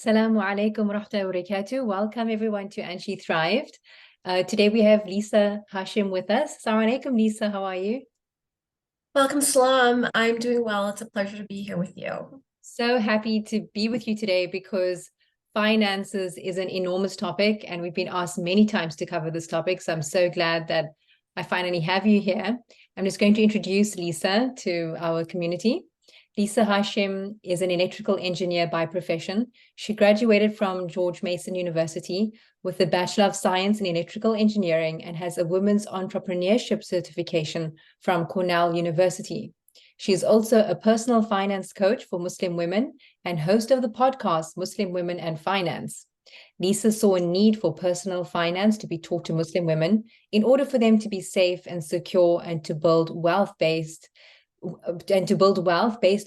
Assalamu alaikum wa rahmatullahi wa barakatuh. Welcome everyone to And She Thrived. Today we have Lisa Hashim with us. Assalamu alaikum, Lisa. How are you? Welcome, Salam. I'm doing well. It's a pleasure to be here with you. So happy to be with you today because finances is an enormous topic and we've been asked many times to cover this topic. So I'm so glad that I finally have you here. I'm just going to introduce Lisa to our community. Lisa Hashim is an electrical engineer by profession. She graduated from George Mason University with a Bachelor of Science in Electrical Engineering and has a Women's Entrepreneurship certification from Cornell University. She is also a personal finance coach for Muslim women and host of the podcast Muslim Women and Finance. Lisa saw a need for personal finance to be taught to Muslim women in order for them to be safe and secure and to build wealth based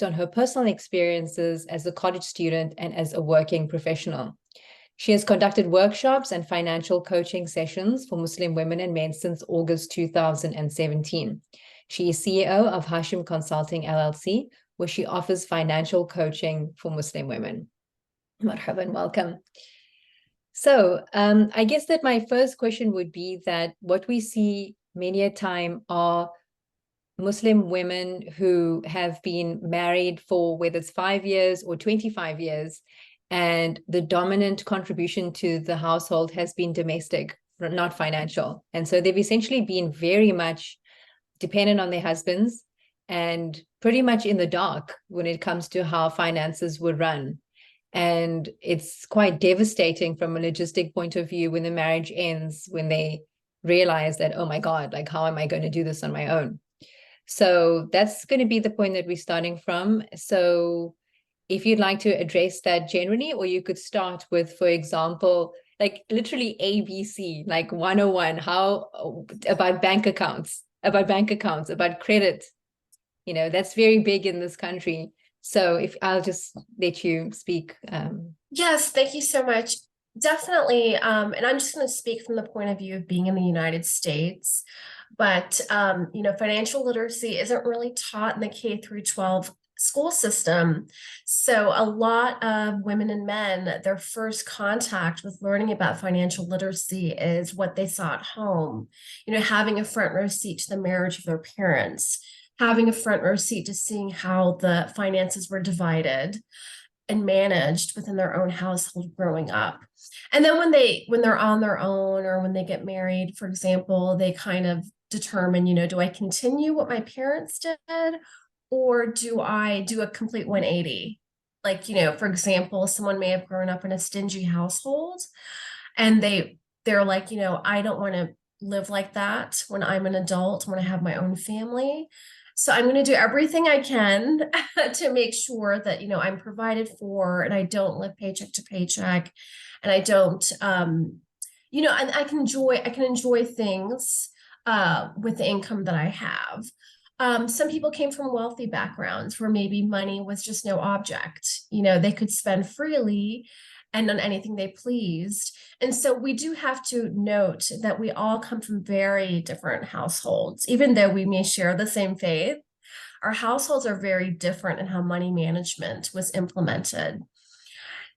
on her personal experiences as a college student and as a working professional. She has conducted workshops and financial coaching sessions for Muslim women and men since August 2017. She is CEO of Hashim Consulting LLC, where she offers financial coaching for Muslim women. Marhaban, welcome. So I guess that my first question would be that what we see many a time are Muslim women who have been married for whether it's 5 years or 25 years, and the dominant contribution to the household has been domestic, not financial. And so they've essentially been very much dependent on their husbands and pretty much in the dark when it comes to how finances were run. And it's quite devastating from a logistic point of view when the marriage ends, when they realize that, oh my God, like, how am I going to do this on my own? So that's going to be the point that we're starting from. So if you'd like to address that generally, or you could start with, for example, like literally ABC, like 101, how about bank accounts, about credit, that's very big in this country. So if I'll just let you speak. Yes, thank you so much. Definitely. And I'm just going to speak from the point of view of being in the United States. But, financial literacy isn't really taught in the K through 12 school system. So a lot of women and men, their first contact with learning about financial literacy is what they saw at home, having a front row seat to the marriage of their parents, having a front row seat to seeing how the finances were divided and managed within their own household growing up. And then when they're on their own or when they get married, for example, they kind of determine, do I continue what my parents did or do I do a complete 180? Like, for example, someone may have grown up in a stingy household and they're like, I don't want to live like that when I'm an adult, when I have my own family. So I'm going to do everything I can to make sure that, I'm provided for and I don't live paycheck to paycheck and I don't, and I can enjoy things with the income that I have. Some people came from wealthy backgrounds where maybe money was just no object. They could spend freely and on anything they pleased. And so we do have to note that we all come from very different households. Even though we may share the same faith, our households are very different in how money management was implemented.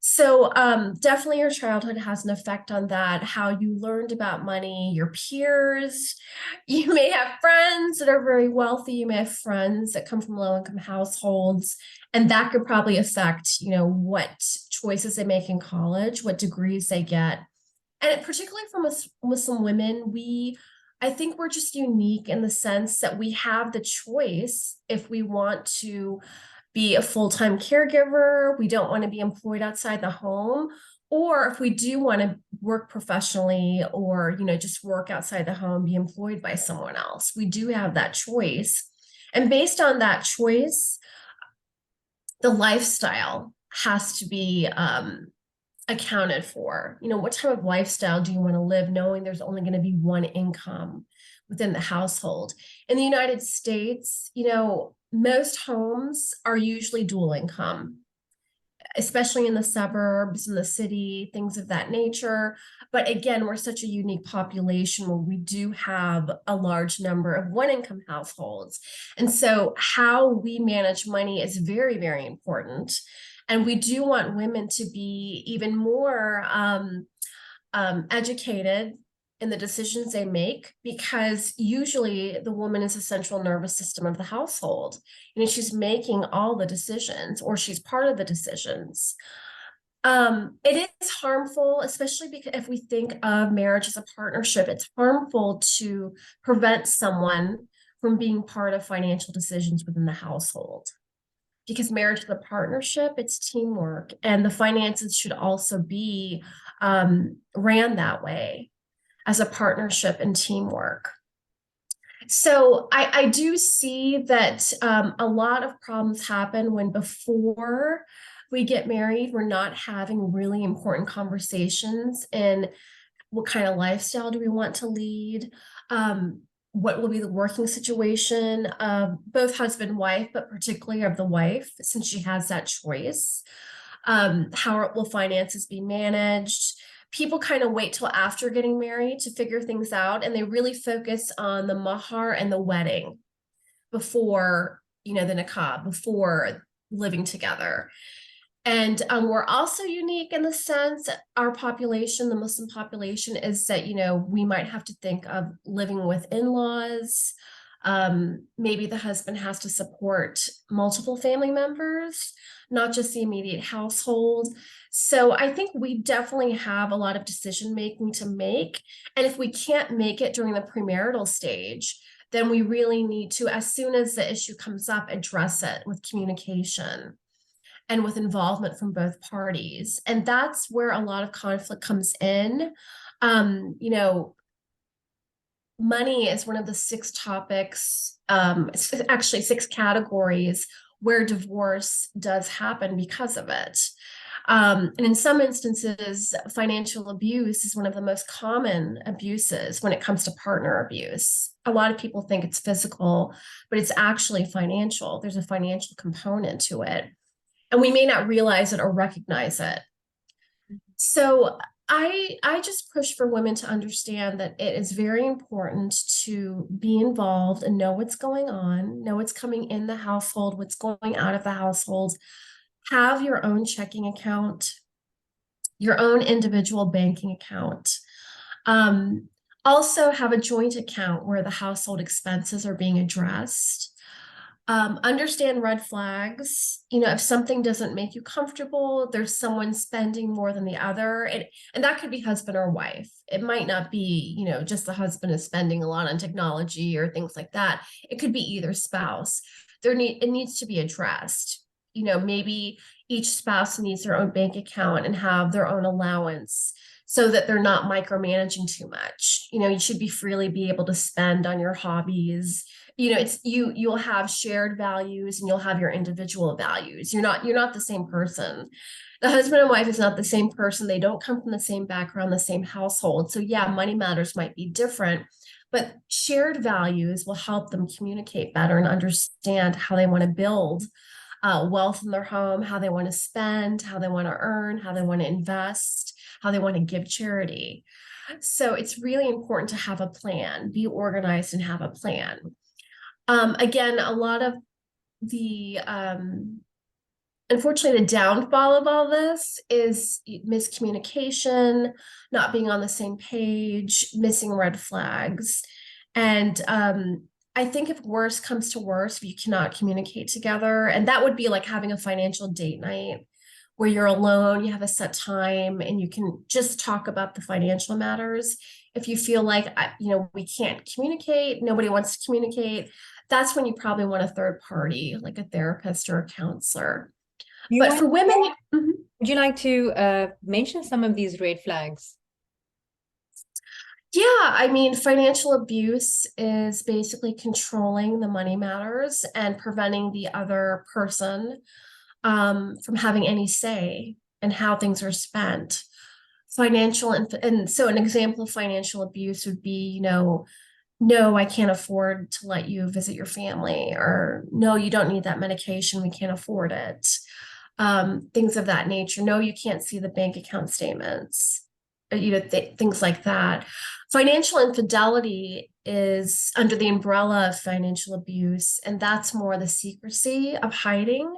So definitely your childhood has an effect on that, how you learned about money, your peers. You may have friends that are very wealthy. You may have friends that come from low-income households. And that could probably affect, what choices they make in college, what degrees they get. And particularly for Muslim women, I think we're just unique in the sense that we have the choice if we want to be a full-time caregiver, we don't want to be employed outside the home, or if we do want to work professionally or, just work outside the home, be employed by someone else. We do have that choice. And based on that choice, the lifestyle has to be accounted for. What type of lifestyle do you want to live knowing there's only going to be one income within the household? In the United States, most homes are usually dual income, especially in the suburbs, in the city, things of that nature. But again, we're such a unique population where we do have a large number of one-income households. And so how we manage money is very, very important. And we do want women to be even more educated in the decisions they make, because usually the woman is the central nervous system of the household. She's making all the decisions, or she's part of the decisions. It is harmful, especially because if we think of marriage as a partnership, it's harmful to prevent someone from being part of financial decisions within the household. Because marriage is a partnership, it's teamwork, and the finances should also be ran that way, as a partnership and teamwork. So I do see that a lot of problems happen when, before we get married, we're not having really important conversations in what kind of lifestyle do we want to lead, what will be the working situation of both husband and wife, but particularly of the wife, since she has that choice. How will finances be managed? People kind of wait till after getting married to figure things out, and they really focus on the mahar and the wedding before, the nikah, before living together. And we're also unique in the sense, our population, the Muslim population, is that, we might have to think of living with in-laws. Maybe the husband has to support multiple family members, not just the immediate household. So I think we definitely have a lot of decision making to make. And if we can't make it during the premarital stage, then we really need to, as soon as the issue comes up, address it with communication and with involvement from both parties. And that's where a lot of conflict comes in. Money is one of the 6 topics, actually 6 categories where divorce does happen because of it. And in some instances, financial abuse is one of the most common abuses when it comes to partner abuse. A lot of people think it's physical, but it's actually financial. There's a financial component to it, and we may not realize it or recognize it. So I just push for women to understand that it is very important to be involved and know what's going on, know what's coming in the household, what's going out of the household. Have your own checking account, your own individual banking account. Also have a joint account where the household expenses are being addressed. Understand red flags. If something doesn't make you comfortable, there's someone spending more than the other. And that could be husband or wife. It might not be, just the husband is spending a lot on technology or things like that. It could be either spouse. It needs to be addressed. Maybe each spouse needs their own bank account and have their own allowance, so that they're not micromanaging too much. You should freely be able to spend on your hobbies. You'll have shared values and you'll have your individual values. You're not the same person. The husband and wife is not the same person. They don't come from the same background, the same household. So yeah, money matters might be different, but shared values will help them communicate better and understand how they want to build wealth in their home, how they want to spend, how they want to earn, how they want to invest, how they want to give charity. So it's really important to have a plan, be organized and have a plan. Again, a lot of the, unfortunately, the downfall of all this is miscommunication, not being on the same page, missing red flags. And I think if worse comes to worse, if you cannot communicate together, and that would be like having a financial date night where you're alone, you have a set time, and you can just talk about the financial matters. If you feel like, we can't communicate, nobody wants to communicate, that's when you probably want a third party, like a therapist or a counselor. But for women, would you like to mention some of these red flags? Yeah, financial abuse is basically controlling the money matters and preventing the other person from having any say in how things are spent. And so an example of financial abuse would be, no, I can't afford to let you visit your family, or no, you don't need that medication, we can't afford it. Things of that nature. No, you can't see the bank account statements. Things like that. Financial infidelity is under the umbrella of financial abuse, and that's more the secrecy of hiding.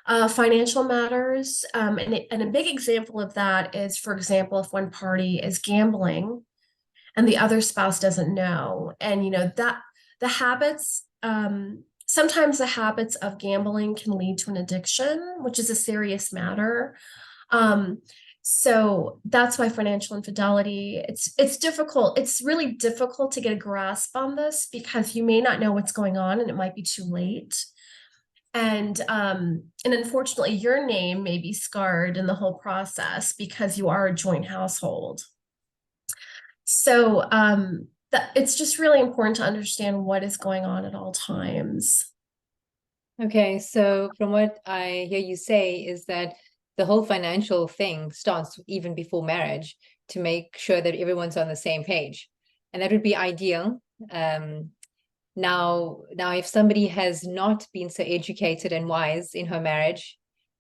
Financial matters. And a big example of that is, for example, if one party is gambling and the other spouse doesn't know, and that the habits, sometimes the habits of gambling can lead to an addiction, which is a serious matter. So that's why financial infidelity, it's difficult. It's really difficult to get a grasp on this because you may not know what's going on and it might be too late. And unfortunately, your name may be scarred in the whole process because you are a joint household. So it's just really important to understand what is going on at all times. Okay, so from what I hear you say is that the whole financial thing starts even before marriage to make sure that everyone's on the same page. And that would be ideal. Now, if somebody has not been so educated and wise in her marriage,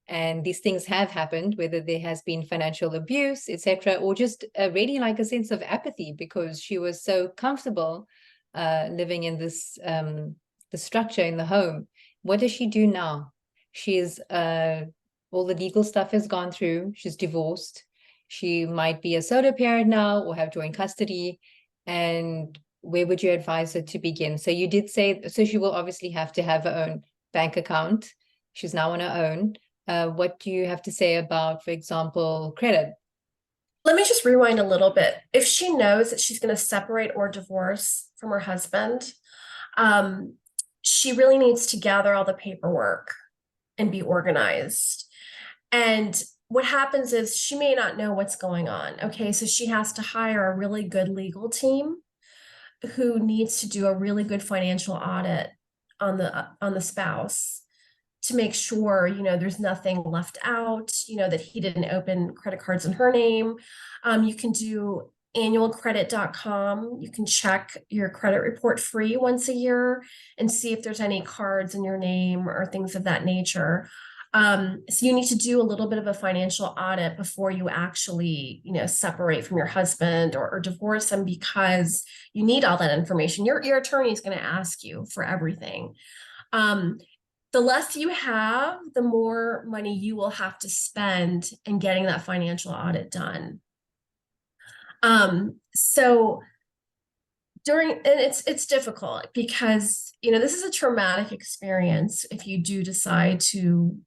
and these things have happened, whether there has been financial abuse, etc., or just really like a sense of apathy because she was so comfortable living in this the structure in the home. What does she do now? She's all the legal stuff has gone through. She's divorced. She might be a solo parent now or have joint custody. And where would you advise her to begin? So you did say, so she will obviously have to have her own bank account. She's now on her own. What do you have to say about, for example, credit? Let me just rewind a little bit. If she knows that she's going to separate or divorce from her husband, she really needs to gather all the paperwork and be organized. And what happens is she may not know what's going on. Okay, so she has to hire a really good legal team who needs to do a really good financial audit on the spouse to make sure, there's nothing left out, that he didn't open credit cards in her name. You can do annualcredit.com. You can check your credit report free once a year and see if there's any cards in your name or things of that nature. So you need to do a little bit of a financial audit before you actually, separate from your husband or divorce him, because you need all that information. Your attorney is going to ask you for everything. The less you have, the more money you will have to spend in getting that financial audit done. So it's difficult because, this is a traumatic experience if you do decide to,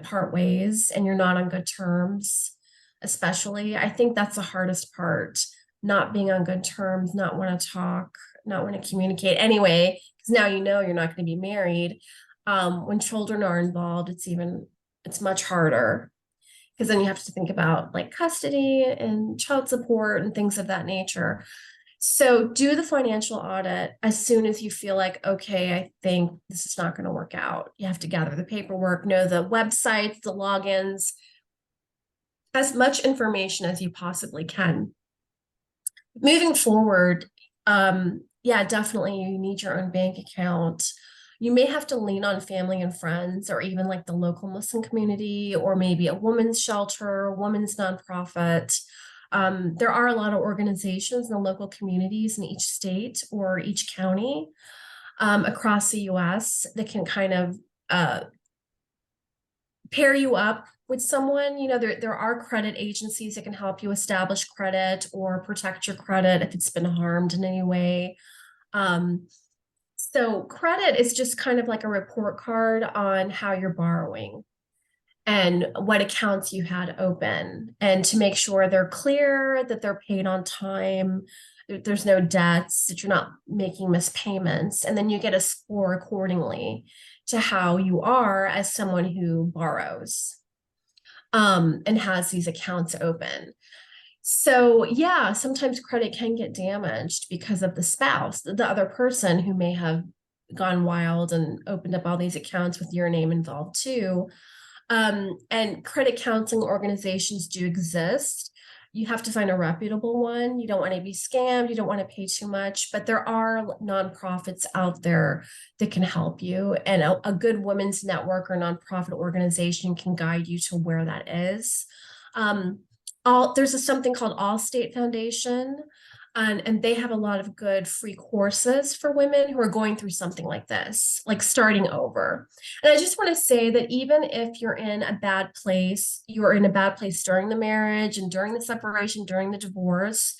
part ways and you're not on good terms, especially. I think that's the hardest part, not being on good terms, not want to talk, not want to communicate anyway, because now you're not going to be married. When children are involved, it's much harder because then you have to think about like custody and child support and things of that nature. So do the financial audit as soon as you feel like, okay, I think this is not going to work out. You have to gather the paperwork, know the websites, the logins, as much information as you possibly can. Moving forward, definitely you need your own bank account. You may have to lean on family and friends, or even like the local Muslim community, or maybe a women's shelter, a women's nonprofit. There are a lot of organizations in the local communities in each state or each county across the US that can kind of pair you up with someone. There are credit agencies that can help you establish credit or protect your credit if it's been harmed in any way. So credit is just kind of like a report card on how you're borrowing and what accounts you had open, and to make sure they're clear, that they're paid on time, there's no debts, that you're not making missed payments. And then you get a score accordingly to how you are as someone who borrows and has these accounts open. So sometimes credit can get damaged because of the spouse, the other person who may have gone wild and opened up all these accounts with your name involved too. And credit counseling organizations do exist. You have to find a reputable one. You don't want to be scammed. You don't want to pay too much, but there are nonprofits out there that can help you. And a good women's network or nonprofit organization can guide you to where that is. There's something called All State Foundation. And they have a lot of good free courses for women who are going through something like this, like starting over. And I just want to say that even if you're in a bad place, you're in a bad place during the marriage and during the separation, during the divorce,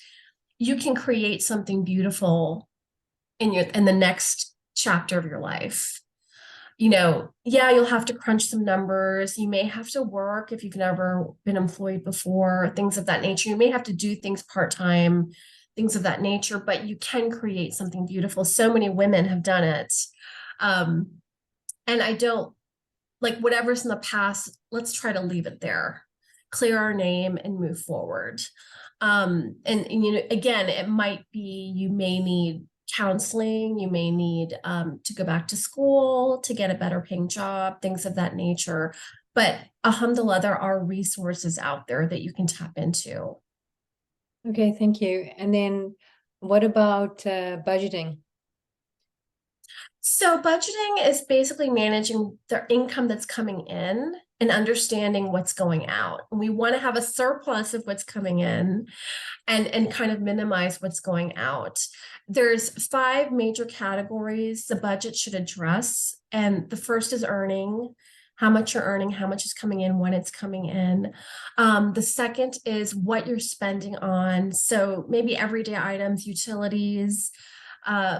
you can create something beautiful in the next chapter of your life. Yeah, you'll have to crunch some numbers. You may have to work if you've never been employed before, things of that nature. You may have to do things part-time, things of that nature, but you can create something beautiful. So many women have done it. Um, and I don't like whatever's in the past, let's try to leave it there, clear our name and move forward. And again, it might be you may need counseling, you may need to go back to school to get a better paying job, things of that nature. But alhamdulillah, there are resources out there that you can tap into. Okay, thank you. And then what about budgeting? So budgeting is basically managing the income that's coming in and understanding what's going out. And we want to have a surplus of what's coming in and kind of minimize what's going out. There's 5 major categories the budget should address. And the first is earning, how much you're earning, how much is coming in, when it's coming in. The second is what you're spending on. So maybe everyday items, utilities.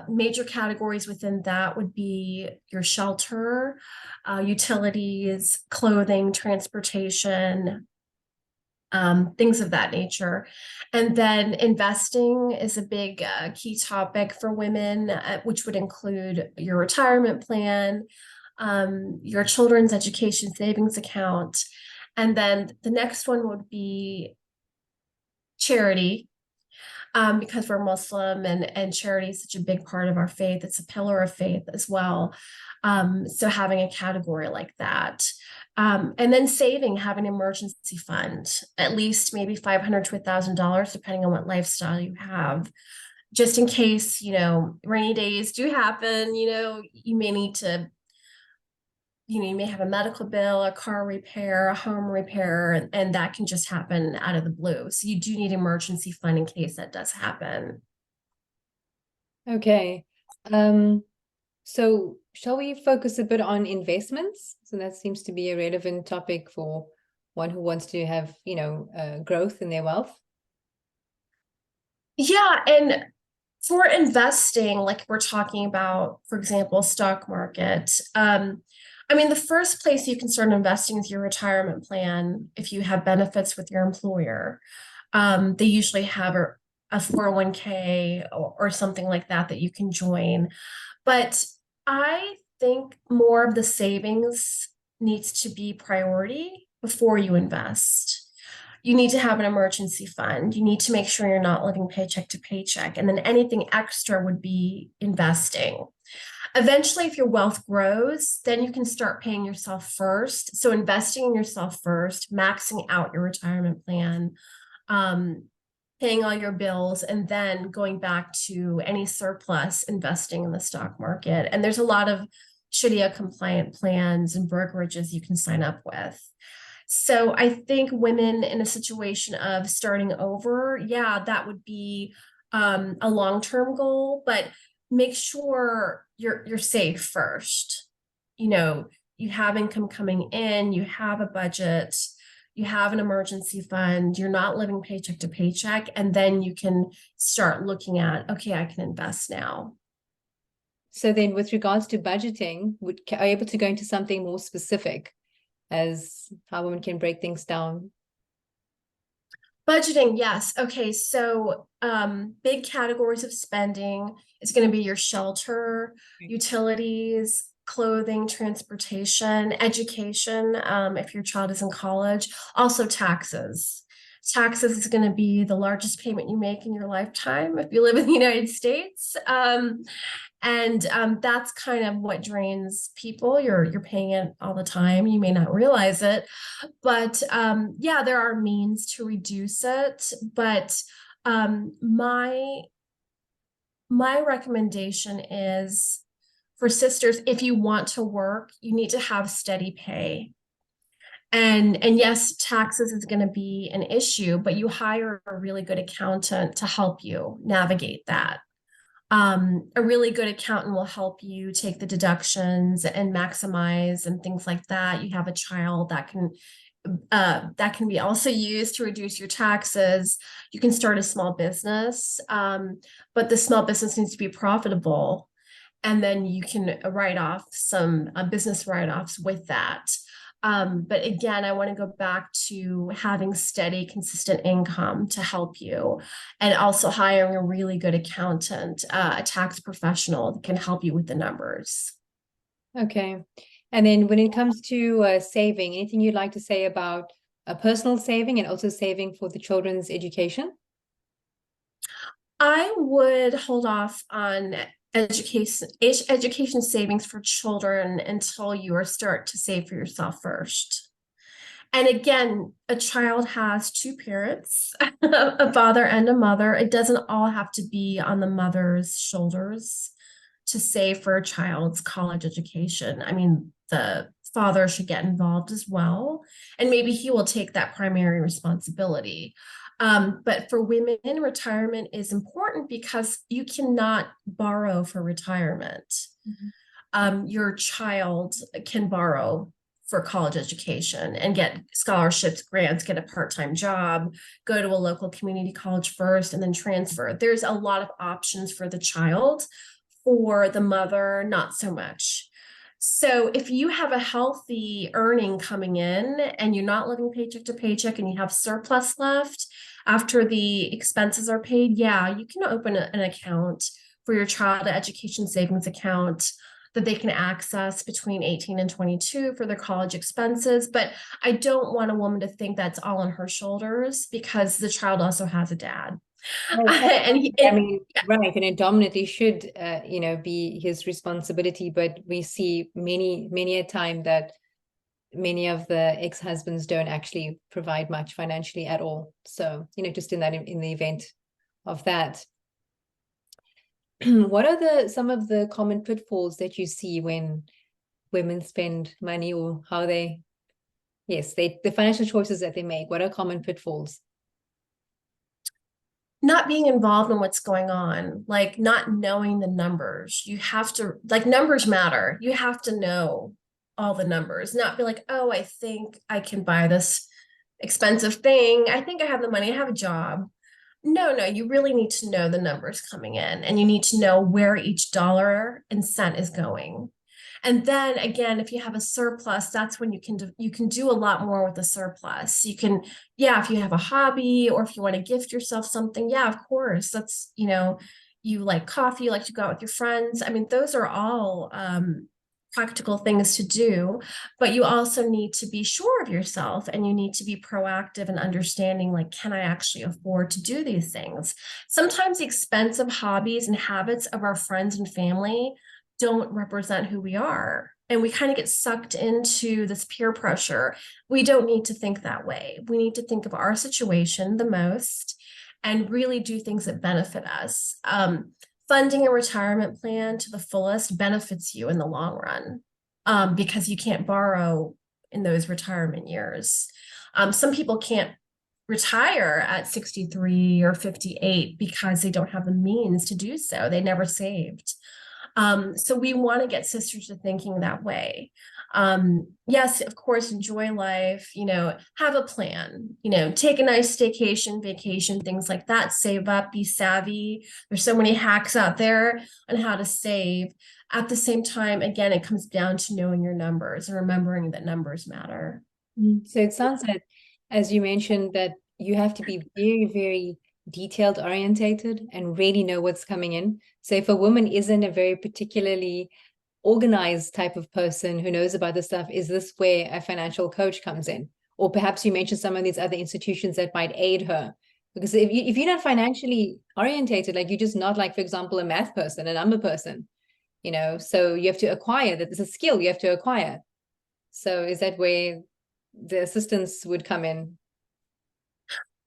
Major categories within that would be your shelter, utilities, clothing, transportation, things of that nature. And then investing is a big key topic for women, which would include your retirement plan, your children's education savings account. And then the next one would be charity. Because we're Muslim and charity is such a big part of our faith. It's a pillar of faith as well. So having a category like that. And then saving, having an emergency fund, at least maybe $500 to $1,000, depending on what lifestyle you have, just in case, rainy days do happen, you may need to, you may have a medical bill, a car repair, a home repair, and that can just happen out of the blue. So you do need emergency fund in case that does happen. Okay. So shall we focus a bit on investments? So that seems to be a relevant topic for one who wants to have, growth in their wealth. Yeah, and for investing, like we're talking about, for example, stock market, the first place you can start investing is your retirement plan if you have benefits with your employer. They usually have a 401k or something like that that you can join. But I think more of the savings needs to be priority before you invest. You need to have an emergency fund. You need to make sure you're not living paycheck to paycheck. And then anything extra would be investing. Eventually, if your wealth grows, then you can start paying yourself first. So investing in yourself first, maxing out your retirement plan, paying all your bills, and then going back to any surplus, investing in the stock market. And there's a lot of Sharia compliant plans and brokerages you can sign up with. So I think women in a situation of starting over, yeah, that would be a long-term goal, but make sure you're safe first. You have income coming in, you have a budget, you have an emergency fund, you're not living paycheck to paycheck, and then you can start looking at, okay, I can invest now. So then with regards to budgeting, are you able to go into something more specific as how women can break things down? Budgeting, yes. Okay, so big categories of spending is going to be your shelter, utilities, clothing, transportation, education, if your child is in college, also taxes. Taxes is going to be the largest payment you make in your lifetime if you live in the United States. And that's kind of what drains people. You're paying it all the time. You may not realize it, but yeah, there are means to reduce it. But my recommendation is for sisters, if you want to work, you need to have steady pay. And yes, taxes is going to be an issue, but you hire a really good accountant to help you navigate that. A really good accountant will help you take the deductions and maximize and things like that. You have a child that can be also used to reduce your taxes. You can start a small business, but the small business needs to be profitable. And then you can write off some business write-offs with that. But again, I want to go back to having steady, consistent income to help you, and also hiring a really good accountant, a tax professional that can help you with the numbers. Okay. And then when it comes to saving, anything you'd like to say about personal saving and also saving for the children's education? I would hold off on education savings for children until you start to save for yourself first. And again, a child has two parents, a father and a mother. It doesn't all have to be on the mother's shoulders to save for a child's college education. I mean, the father should get involved as well, and maybe he will take that primary responsibility. But for women, retirement is important because you cannot borrow for retirement. Your child can borrow for college education and get scholarships, grants, get a part-time job, go to a local community college first, and then transfer. There's a lot of options for the child. For the mother, not so much. So if you have a healthy earning coming in and you're not living paycheck to paycheck and you have surplus left after the expenses are paid, yeah, you can open an account for your child, an education savings account that they can access between 18 and 22 for their college expenses. But I don't want a woman to think that's all on her shoulders, because the child also has a dad. I mean, right, and it dominantly should, be his responsibility. But we see many a time that many of the ex-husbands don't actually provide much financially at all. So, just in the event of that, what are some of the common pitfalls that you see when women spend money, or how the financial choices that they make? What are common pitfalls? Not being involved in what's going on, like not knowing the numbers. You have to, like, numbers matter. You have to know all the numbers, not be like, oh, I think I can buy this expensive thing. I think I have the money. I have a job. No, you really need to know the numbers coming in, and you need to know where each dollar and cent is going. And then again, if you have a surplus, that's when you can do a lot more with the surplus. You can, yeah, if you have a hobby or if you want to gift yourself something, yeah, of course. That's, you like coffee, you like to go out with your friends. I mean, those are all practical things to do, but you also need to be sure of yourself, and you need to be proactive and understanding, like, can I actually afford to do these things? Sometimes the expensive hobbies and habits of our friends and family don't represent who we are, and we kind of get sucked into this peer pressure. We don't need to think that way. We need to think of our situation the most and really do things that benefit us. Funding a retirement plan to the fullest benefits you in the long run, because you can't borrow in those retirement years. Some people can't retire at 63 or 58 because they don't have the means to do so. They never saved. So we want to get sisters to thinking that way. Yes, of course, enjoy life, have a plan, take a nice staycation, vacation, things like that, save up, be savvy. There's so many hacks out there on how to save. At the same time, again, it comes down to knowing your numbers and remembering that numbers matter. So it sounds like, as you mentioned, that you have to be very, very detailed orientated and really know what's coming in. So if a woman isn't a very particularly organized type of person who knows about this stuff, is this where a financial coach comes in? Or perhaps you mentioned some of these other institutions that might aid her. Because if you're not financially orientated, like you're just not, like, for example, a math person, a number person, so you have to acquire that. There's a skill you have to acquire. So is that where the assistance would come in?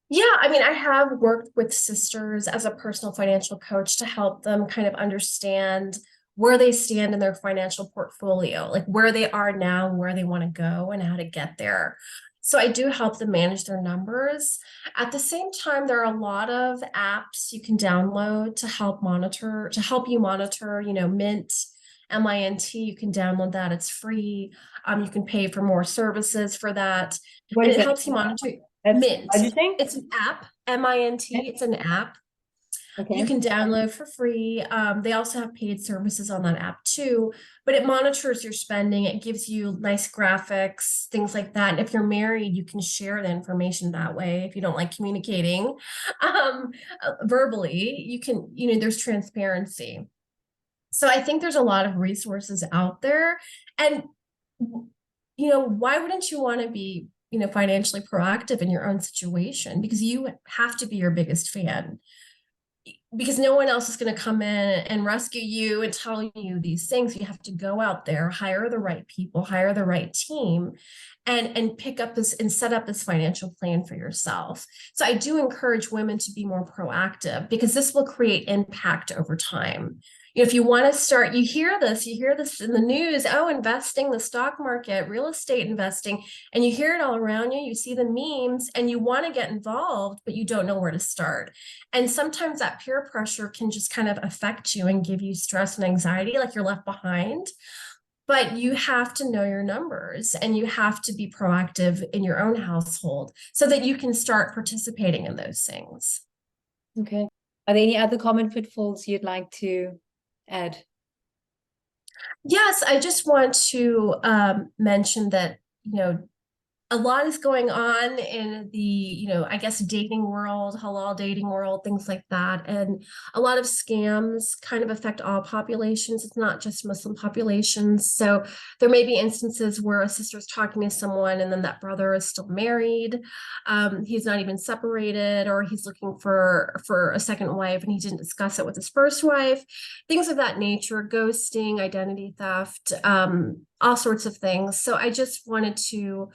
Yeah, I mean, I have worked with sisters as a personal financial coach to help them kind of understand where they stand in their financial portfolio, like where they are now, where they want to go, and how to get there. So I do help them manage their numbers. At the same time, there are a lot of apps you can download to help you monitor, Mint, MINT, you can download that. It's free. You can pay for more services for that. What And is it that? helps you monitor. That's Mint. budgeting? It's an app, MINT. It's an app. You Okay. can download for free. They also have paid services on that app too, but it monitors your spending. It gives you nice graphics, things like that. And if you're married, you can share the information that way. If you don't like communicating verbally, you can, there's transparency. So I think there's a lot of resources out there. And, why wouldn't you want to be, financially proactive in your own situation? Because you have to be your biggest fan. Because no one else is going to come in and rescue you and tell you these things. You have to go out there, hire the right people, hire the right team, and pick up this and set up this financial plan for yourself. So I do encourage women to be more proactive, because this will create impact over time. If you want to start, you hear this in the news, investing, the stock market, real estate investing, and you hear it all around you. You see the memes and you want to get involved, but you don't know where to start. And sometimes that peer pressure can just kind of affect you and give you stress and anxiety, like you're left behind. But you have to know your numbers, and you have to be proactive in your own household so that you can start participating in those things. Okay. Are there any other common pitfalls you'd like to add? Yes, I just want to mention that, a lot is going on in the, I guess, dating world, halal dating world, things like that. And a lot of scams kind of affect all populations. It's not just Muslim populations. So there may be instances where a sister is talking to someone and then that brother is still married. He's not even separated, or he's looking for a second wife and he didn't discuss it with his first wife. Things of that nature, ghosting, identity theft, all sorts of things. So I just wanted to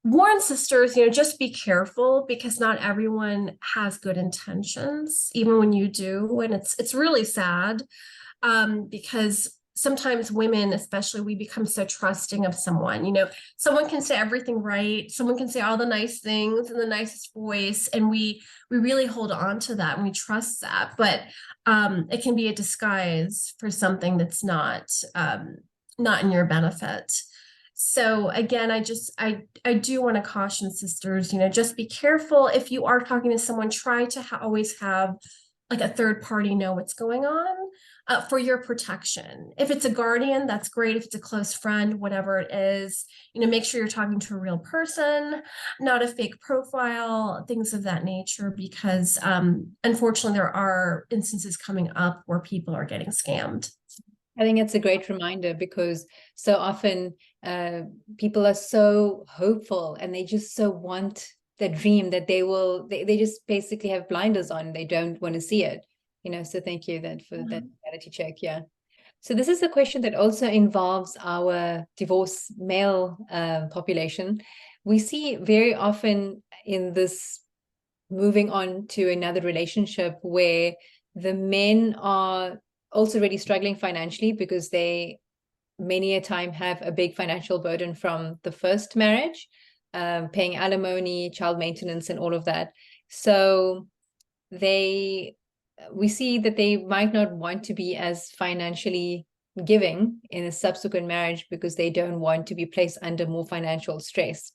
warn sisters, just be careful, because not everyone has good intentions, even when you do. And it's really sad, because sometimes women, especially, we become so trusting of someone. Someone can say everything right. Someone can say all the nice things in the nicest voice. And we really hold on to that and we trust that. But it can be a disguise for something that's not in your benefit. So again, I do want to caution sisters, just be careful. If you are talking to someone, try to always have like a third party know what's going on for your protection. If it's a guardian, that's great. If it's a close friend, whatever it is, make sure you're talking to a real person, not a fake profile, things of that nature, because unfortunately, there are instances coming up where people are getting scammed. I think it's a great reminder, because so often people are so hopeful and they just so want the dream that they just basically have blinders on. They don't want to see it, so thank you for that reality check. Yeah. So this is a question that also involves our divorced male population. We see very often in this moving on to another relationship where the men are also really struggling financially, because they many a time have a big financial burden from the first marriage, paying alimony, child maintenance, and all of that. So we see that they might not want to be as financially giving in a subsequent marriage, because they don't want to be placed under more financial stress.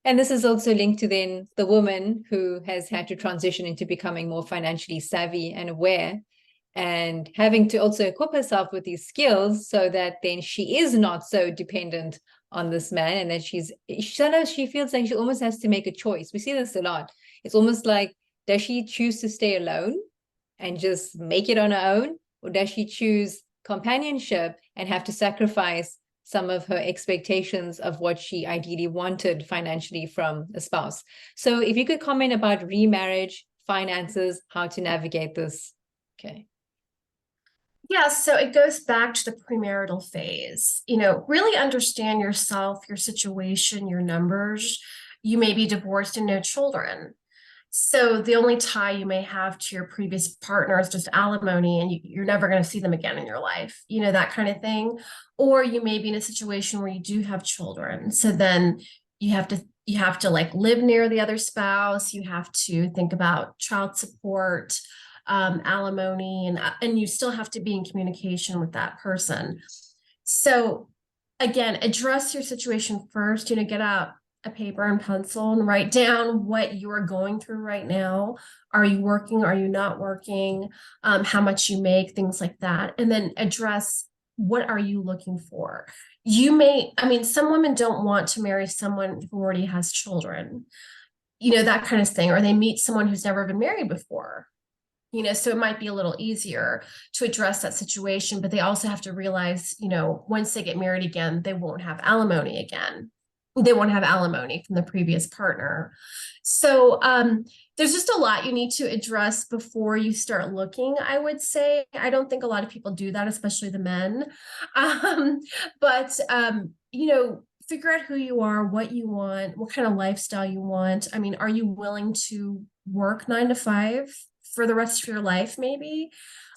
And this is also linked to then the woman who has had to transition into becoming more financially savvy and aware, and having to also equip herself with these skills so that then she is not so dependent on this man, and that sometimes she feels like she almost has to make a choice. We see this a lot. It's almost like, does she choose to stay alone and just make it on her own, or does she choose companionship and have to sacrifice some of her expectations of what she ideally wanted financially from a spouse? So if you could comment about remarriage, finances, how to navigate this. Okay. Yeah, so it goes back to the premarital phase. Really understand yourself, your situation, your numbers. You may be divorced and no children. So the only tie you may have to your previous partner is just alimony, and you're never going to see them again in your life, that kind of thing. Or you may be in a situation where you do have children. So then you have to like live near the other spouse. You have to think about child support, alimony, and you still have to be in communication with that person. So again, address your situation first, get out a paper and pencil and write down what you're going through right now. Are you working? Are you not working? How much you make, things like that. And then address, what are you looking for? Some women don't want to marry someone who already has children, that kind of thing, or they meet someone who's never been married before. So it might be a little easier to address that situation, but they also have to realize, once they get married again, they won't have alimony again. They won't have alimony from the previous partner. So there's just a lot you need to address before you start looking, I would say. I don't think a lot of people do that, especially the men. But figure out who you are, what you want, what kind of lifestyle you want. Are you willing to work 9 to 5 for the rest of your life, maybe?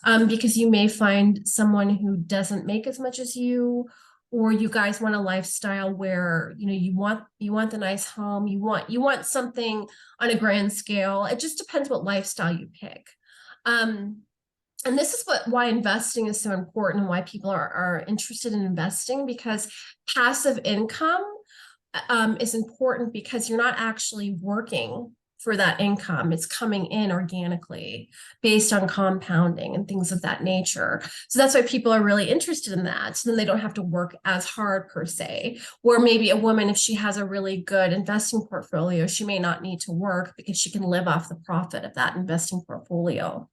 Because you may find someone who doesn't make as much as you, or you guys want a lifestyle where you want the nice home, you want something on a grand scale. It just depends what lifestyle you pick. And this is why investing is so important, and why people are interested in investing, because passive income is important, because you're not actually working for that income. It's coming in organically based on compounding and things of that nature. So that's why people are really interested in that. So then they don't have to work as hard per se. Or maybe a woman, if she has a really good investing portfolio, she may not need to work because she can live off the profit of that investing portfolio.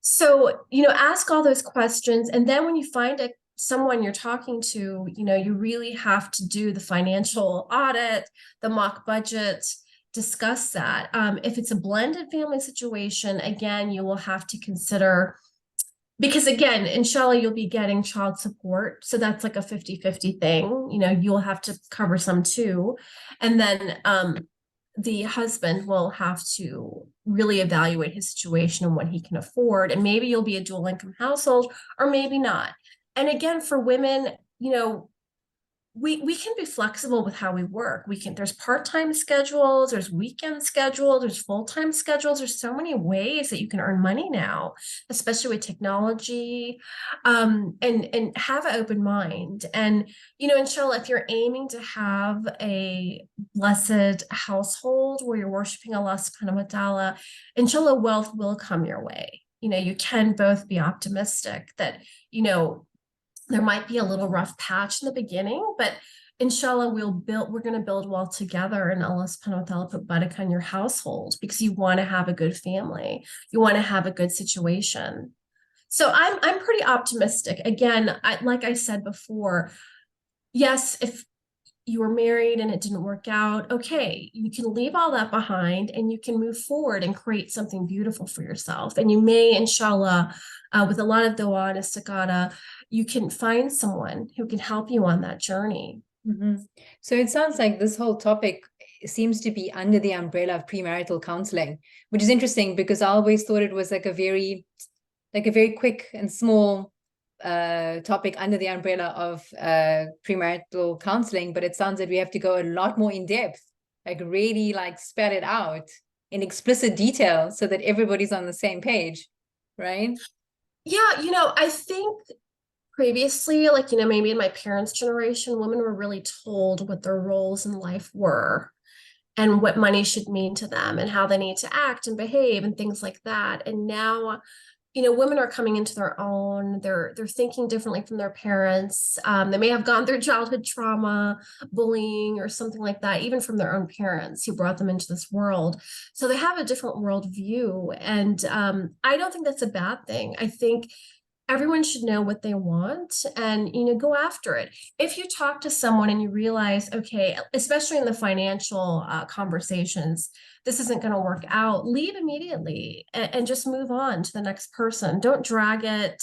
So, ask all those questions. And then when you find someone you're talking to, you really have to do the financial audit, the mock budget, discuss that. If it's a blended family situation, again, you will have to consider, because again, inshallah, you'll be getting child support. So that's like a 50-50 thing. You'll have to cover some too. And then the husband will have to really evaluate his situation and what he can afford. And maybe you'll be a dual income household, or maybe not. And again, for women, we can be flexible with how we work. There's part-time schedules, there's weekend schedules, there's full-time schedules. There's so many ways that you can earn money now, especially with technology, and have an open mind. And, inshallah, if you're aiming to have a blessed household where you're worshiping Allah subhanahu wa ta'ala, inshallah, wealth will come your way. You can both be optimistic that, there might be a little rough patch in the beginning, but inshallah, we're going to build well together, and Allah subhanahu wa ta'ala put barakah in your household, because you want to have a good family. You want to have a good situation. So I'm pretty optimistic. Again, like I said before, yes, if you were married and it didn't work out, okay, you can leave all that behind and you can move forward and create something beautiful for yourself. And you may, inshallah, with a lot of dua and istiqara, you can find someone who can help you on that journey. Mm-hmm. So it sounds like this whole topic seems to be under the umbrella of premarital counseling, which is interesting, because I always thought it was like a very quick and small topic under the umbrella of premarital counseling. But it sounds that we have to go a lot more in depth, like really like spell it out in explicit detail so that everybody's on the same page, right? Yeah, I think previously, like, maybe in my parents' generation, women were really told what their roles in life were and what money should mean to them and how they need to act and behave and things like that. And now, women are coming into their own. They're thinking differently from their parents. They may have gone through childhood trauma, bullying, or something like that, even from their own parents who brought them into this world. So they have a different worldview. And I don't think that's a bad thing. I think everyone should know what they want and, go after it. If you talk to someone and you realize, okay, especially in the financial conversations, this isn't going to work out, leave immediately and just move on to the next person. Don't drag it.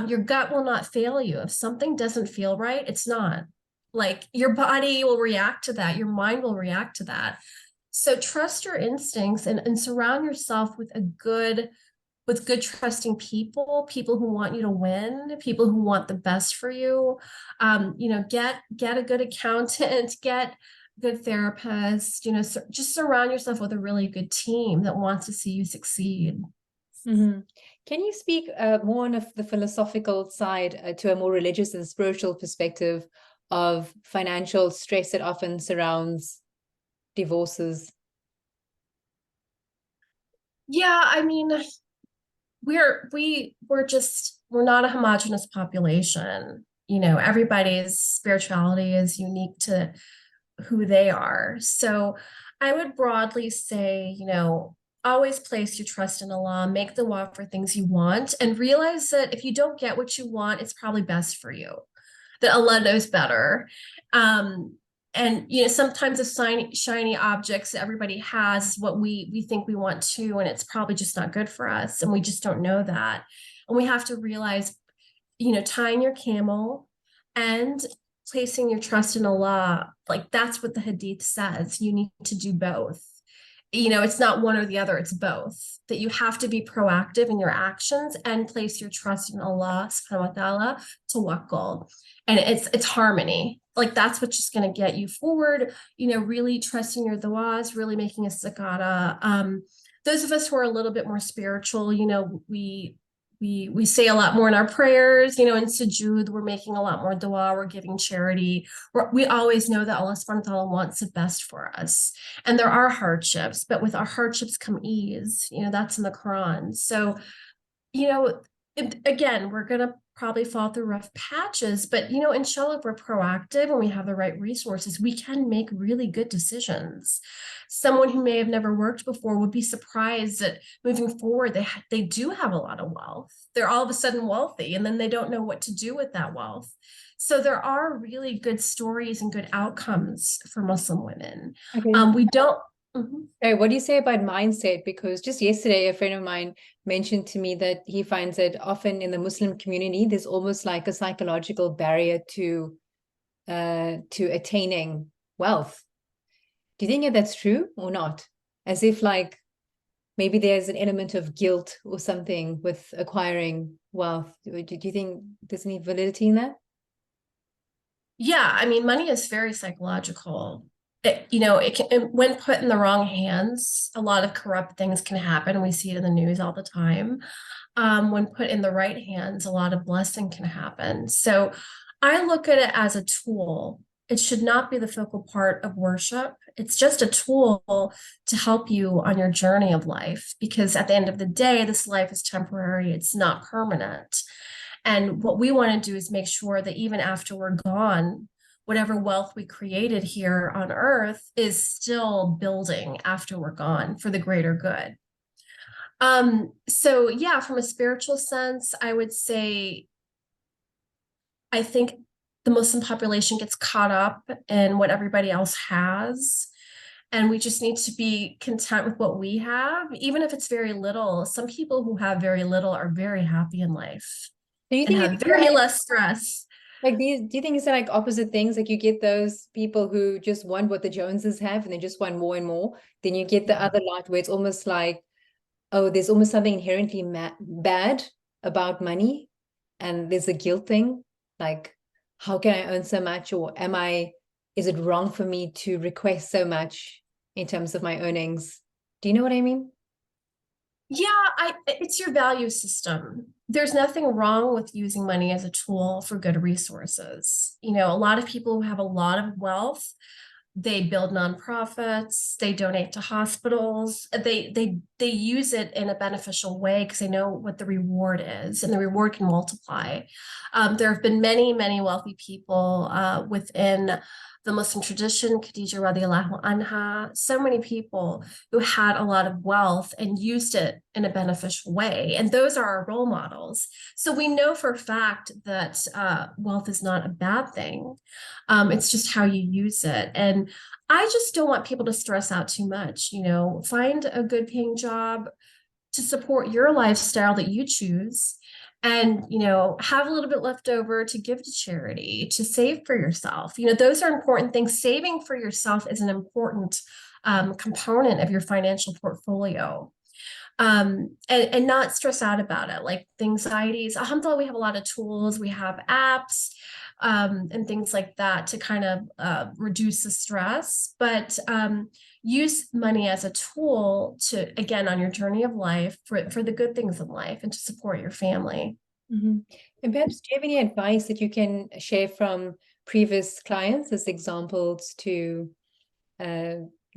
Your gut will not fail you. If something doesn't feel right, it's not. Like, your body will react to that. Your mind will react to that. So trust your instincts and surround yourself with good trusting people who want you to win, people who want the best for you. Get a good accountant, get a good therapist, just surround yourself with a really good team that wants to see you succeed. Mm-hmm. Can you speak more on the philosophical side to a more religious and spiritual perspective of financial stress that often surrounds divorces? Yeah, I mean, we're not a homogenous population. Everybody's spirituality is unique to who they are. So I would broadly say, always place your trust in Allah, make the dua for things you want, and realize that if you don't get what you want, it's probably best for you, that Allah knows better. And sometimes the shiny objects that everybody has is what we think we want to, and it's probably just not good for us, and we just don't know that. And we have to realize, tying your camel and placing your trust in Allah, like that's what the hadith says. You need to do both. It's not one or the other, it's both. That you have to be proactive in your actions and place your trust in Allah subhanahu wa ta'ala, tawakkul. And it's harmony. Like that's what's just going to get you forward, really trusting your du'as, really making a istikhara. Those of us who are a little bit more spiritual, we say a lot more in our prayers, in sujood, we're making a lot more dua, we're giving charity. We always know that Allah subhanahu wa ta'ala wants the best for us. And there are hardships, but with our hardships come ease, that's in the Quran. So, again, we're going to probably fall through rough patches, but, inshallah, if we're proactive and we have the right resources, we can make really good decisions. Someone who may have never worked before would be surprised that moving forward, they do have a lot of wealth. They're all of a sudden wealthy, and then they don't know what to do with that wealth. So there are really good stories and good outcomes for Muslim women. Okay. We don't. Mhm. Hey, what do you say about mindset? Because just yesterday, a friend of mine mentioned to me that he finds that often in the Muslim community, there's almost like a psychological barrier to attaining wealth. Do you think that that's true or not? As if like maybe there's an element of guilt or something with acquiring wealth. Do you think there's any validity in that? Yeah, I mean, money is very psychological. When put in the wrong hands, a lot of corrupt things can happen. And we see it in the news all the time. When put in the right hands, a lot of blessing can happen. So I look at it as a tool. It should not be the focal part of worship. It's just a tool to help you on your journey of life, because at the end of the day, this life is temporary. It's not permanent. And what we want to do is make sure that even after we're gone, whatever wealth we created here on earth is still building after we're gone for the greater good. So yeah, from a spiritual sense, I would say, I think the Muslim population gets caught up in what everybody else has. And we just need to be content with what we have, even if it's very little. Some people who have very little are very happy in life Do you and think have it's very less stress. like these, do you think it's like opposite things? Like you get those people who just want what the Joneses have and they just want more and more. Then you get the other lot where it's almost like, oh, there's almost something inherently bad about money. And there's a guilt thing. Like, how can I earn so much? Or is it wrong for me to request so much in terms of my earnings? Do you know what I mean? Yeah, it's your value system. There's nothing wrong with using money as a tool for good resources. A lot of people who have a lot of wealth, they build nonprofits, they donate to hospitals, they use it in a beneficial way because they know what the reward is, and the reward can multiply. There have been many wealthy people within the Muslim tradition, Khadija radiallahu anha, so many people who had a lot of wealth and used it in a beneficial way. And those are our role models. So we know for a fact that wealth is not a bad thing. It's just how you use it. And I just don't want people to stress out too much. Find a good paying job to support your lifestyle that you choose, and have a little bit left over to give to charity, to save for yourself. Those are important things. Saving for yourself is an important component of your financial portfolio. And not stress out about it, like the anxieties. Alhamdulillah, we have a lot of tools, we have apps, and things like that to kind of reduce the stress, but use money as a tool to, again, on your journey of life for the good things in life and to support your family. And perhaps, do you have any advice that you can share from previous clients as examples to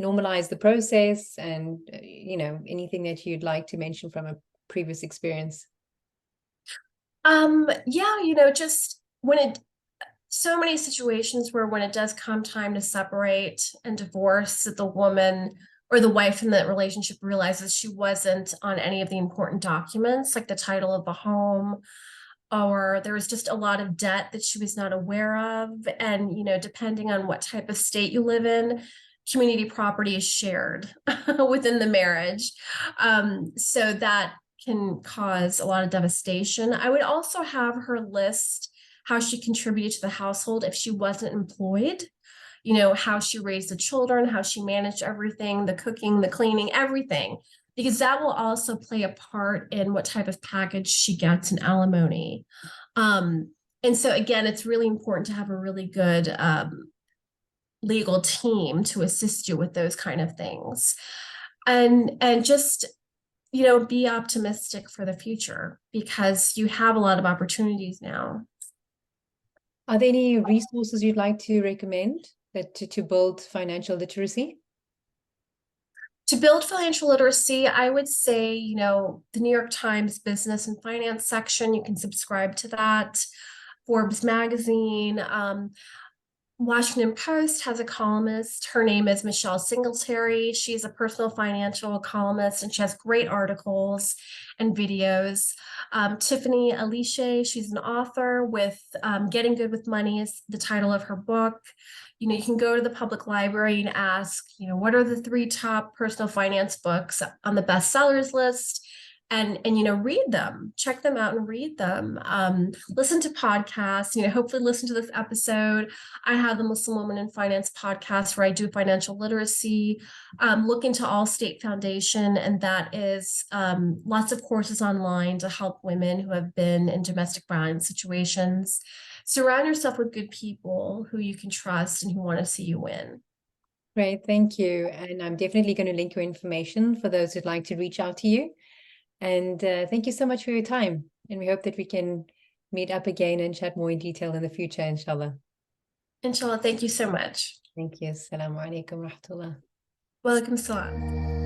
normalize the process, and anything that you'd like to mention from a previous experience? Yeah, just so many situations where when it does come time to separate and divorce, that the woman or the wife in that relationship realizes she wasn't on any of the important documents, like the title of the home, or there was just a lot of debt that she was not aware of. And, depending on what type of state you live in, community property is shared within the marriage. So that can cause a lot of devastation. I would also have her list how she contributed to the household if she wasn't employed, how she raised the children, how she managed everything, the cooking, the cleaning, everything, because that will also play a part in what type of package she gets in alimony. And so again, it's really important to have a really good legal team to assist you with those kind of things. And just be optimistic for the future, because you have a lot of opportunities now. Are there any resources you'd like to recommend that to build financial literacy? To build financial literacy, I would say, the New York Times business and finance section, you can subscribe to that. Forbes magazine, Washington Post has a columnist. Her name is Michelle Singletary. She's a personal financial columnist, and she has great articles and videos. Tiffany Alicia, she's an author with Getting Good with Money is the title of her book. You can go to the public library and ask, what are the 3 top personal finance books on the bestsellers list? And read them, check them out and read them. Listen to podcasts, hopefully listen to this episode. I have the Muslim Woman in Finance podcast where I do financial literacy. Look into All State Foundation, and that is lots of courses online to help women who have been in domestic violence situations. Surround yourself with good people who you can trust and who want to see you win. Great, thank you. And I'm definitely going to link your information for those who'd like to reach out to you. And thank you so much for your time. And we hope that we can meet up again and chat more in detail in the future, inshallah. Inshallah, thank you so much. Thank you. Assalamu alaikum wa rahmatullah. Wa alaikum salam.